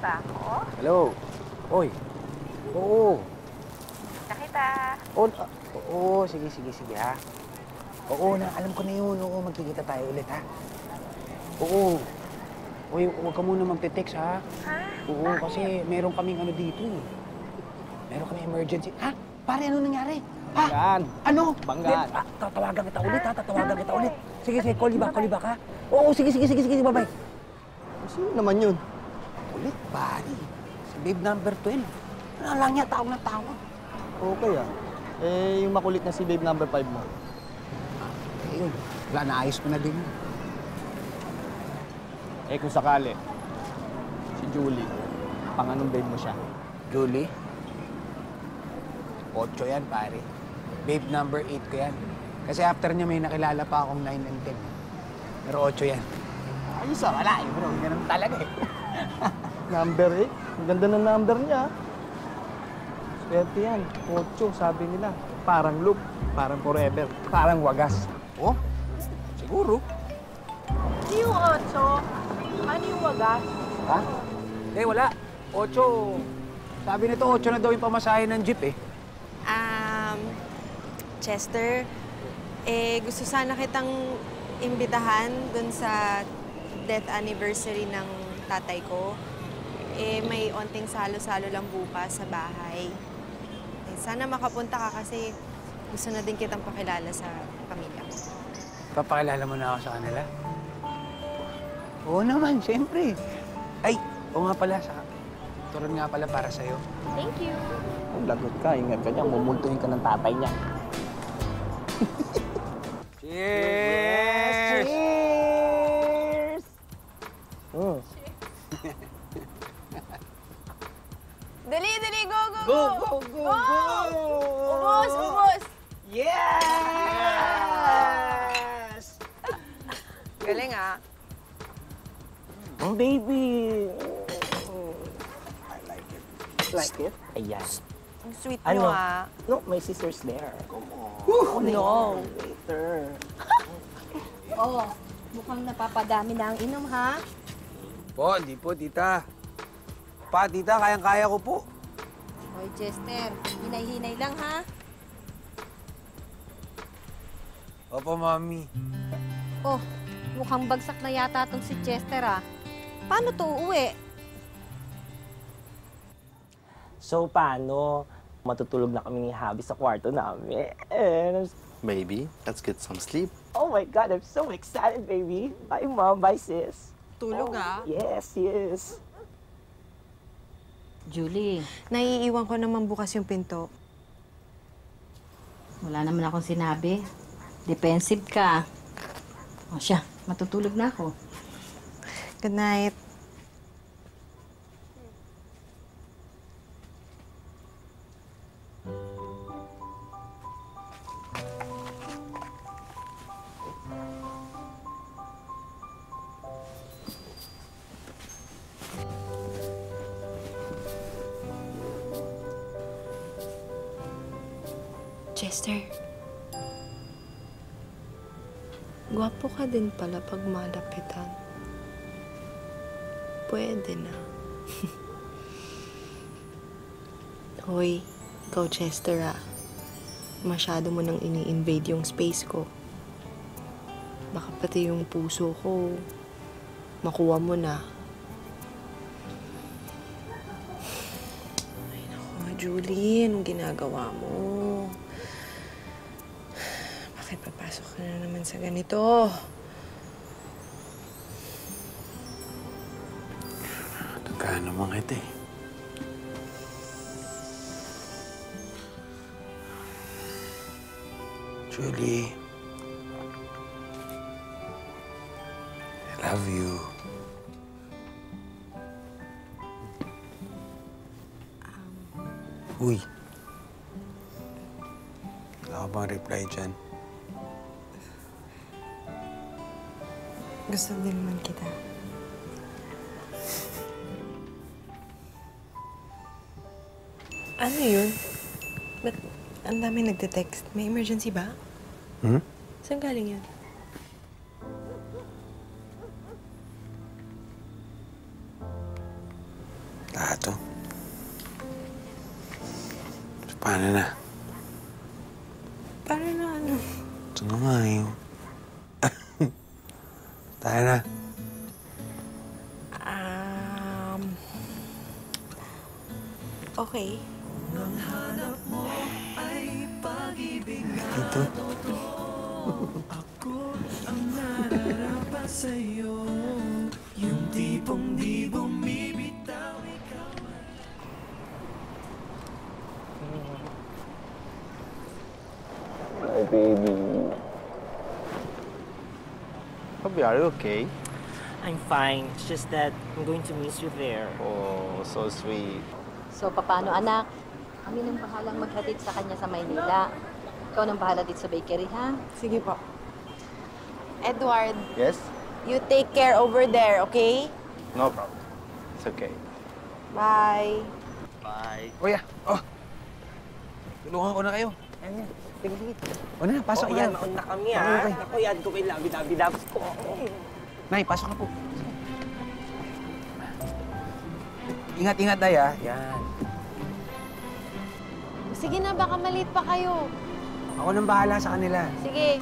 ba ako? Hello. Oy. Oo. Nakita. Oo, sige, ha. Oo na, alam ko na yun. Oo, magkikita tayo ulit, ha? Oo. Uy, huwag ka muna magte-text, ha? Ha? Oo, kasi meron kaming ano dito, eh. Meron kaming emergency. Ha? Pare, ano nangyari? Ha? Banggaan. Ano? Banggaan. Tatawagan kita ulit, ha? Tatawagan kita ulit. Sige, call you back, ha? Oo, sige, bye-bye. Sino naman yun? Ulit, pare. Si babe number 12. Ano lang niya, tawag na tawag. Okay ah. Eh, yung makulit na si babe number 5 mo. Ayun, wala, naayos ko na din. Eh, kung sakali, si Julie, pang anong babe mo siya? Julie? 8 yan, pare. Babe number 8 ko yan. Kasi after niya may nakilala pa akong 9 and 10. Pero 8 yan. Ayos ah. Wala eh, bro. Ganun talaga eh. Number 8. Ang ganda ng number niya. Swerte yan. 8, sabi nila. Parang loop, parang forever, parang wagas. Oh, siguro. Ano yung 8? Ano yung wagas? Ha? Eh, wala. 8. Sabi nito, 8 na daw yung pamasahe ng jeep eh. Chester, gusto sana kitang imbitahan dun sa death anniversary ng tatay ko. May onting salo-salo lang bukas sa bahay. Sana makapunta ka kasi gusto na din kitang pakilala sa pamilya ko. Papakilala mo na ako sa kanila? Oo naman, siyempre. Ay, oo nga pala, turon nga pala para sa'yo. Thank you. Kung lagot ka, ingat ka niya, mumultuhin ka ng tatay niya. Cheers! Cheers! Oh. Dali! Go! Go! Ubus! Yes! Galing ah. Oh, baby! I like it. Like it? Ayan. Ang sweet Ano? nyo ah. No, my sister's there. Oh, no. Later. Oh, mukhang napapadami na ang inom, ha? Po, hindi po, tita. Pa, tita, kayang-kaya ko po. Hoy, Chester, hinay-hinay lang, ha? Opo, mami. Oh, mukhang bagsak na yata tong si Chester, ha? Paano to uuwi? So, paano? Matutulog na kami ni Javi sa kwarto namin. Maybe. Let's get some sleep. Oh my God, I'm so excited, baby. Bye, Mom. Bye, sis. Tulog ah. Yes. Julie, Naiiwan ko naman bukas yung pinto. wala naman akong sinabi. Defensive ka. O siya, matutulog na ako. Good night. Chester, gwapo ka din pala pag malapitan. Pwede na. Hoy, ikaw Chester ah. Masyado mo nang ini-invade yung space ko. Baka pati yung puso ko, makuha mo na. Ay naku, Julie, anong ginagawa mo? Bakit papasok ka na naman sa ganito? Nagkano naman kita eh. Julie. I love you. Uy. Wala ka bang reply dyan? Gusto din naman kita. Ano yun? Ba't ang dami nagte-text? May emergency ba? Saan galing yun? Plato. So, paano na? Para na ano? Ito na nga eh. Tayo na. Okay. Ito. My baby. Bobby, are you okay? I'm fine. It's just that I'm going to miss you there. Oh, so sweet. So, paano anak? Kami nang bahalang maghatid sa kanya sa Maynila. Ikaw nang bahala dito sa bakery, ha? Sige po. Edward, Yes? you take care over there, okay? No problem. It's okay. Bye. Bye. Kuya, oh! Tulungan ko na kayo. Yan, yan. Sige, sige. O na, pasok na. Ayan, mauna kami ha. Okay. Ako yan ko kay labi-labi-labs ko. Nay, pasok na po. Ingat-ingat, Day, ha? Yan. Sige na, baka maliit pa kayo. Ako nang bahala sa kanila. Sige.